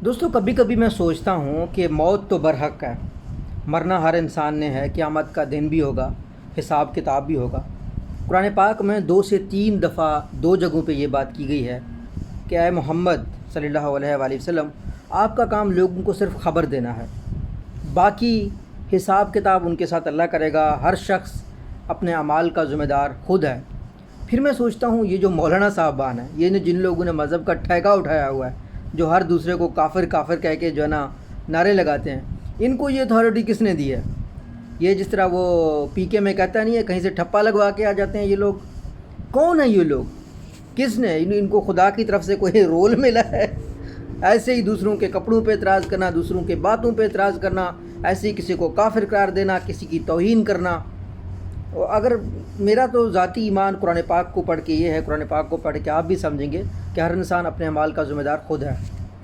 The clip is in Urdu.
دوستو کبھی کبھی میں سوچتا ہوں کہ موت تو برحق ہے، مرنا ہر انسان نے ہے، قیامت کا دن بھی ہوگا، حساب کتاب بھی ہوگا۔ قرآن پاک میں 2 سے 3 دفعہ 2 جگہوں پہ یہ بات کی گئی ہے کہ اے محمد صلی اللہ علیہ وآلہ وسلم، آپ کا کام لوگوں کو صرف خبر دینا ہے، باقی حساب کتاب ان کے ساتھ اللہ کرے گا، ہر شخص اپنے اعمال کا ذمہ دار خود ہے۔ پھر میں سوچتا ہوں یہ جو مولانا صاحبان ہیں، یہ جن لوگوں نے مذہب کا ٹھیکہ اٹھایا ہوا ہے، جو ہر دوسرے کو کافر کافر کہہ کے جو ہے نا نعرے لگاتے ہیں، ان کو یہ اتھارٹی کس نے دی ہے؟ یہ جس طرح وہ پی کے میں کہتا نہیں ہے کہیں سے ٹھپا لگوا کے آ جاتے ہیں، یہ لوگ کون ہیں؟ یہ لوگ کس نے ان کو خدا کی طرف سے کوئی رول ملا ہے؟ ایسے ہی دوسروں کے کپڑوں پہ اعتراض کرنا، دوسروں کے باتوں پہ اعتراض کرنا، ایسے ہی کسی کو کافر قرار دینا، کسی کی توہین کرنا۔ اگر میرا تو ذاتی ایمان قرآن پاک کو پڑھ کے یہ ہے، قرآن پاک کو پڑھ کے آپ بھی سمجھیں گے کہ ہر انسان اپنے اعمال کا ذمہ دار خود ہے۔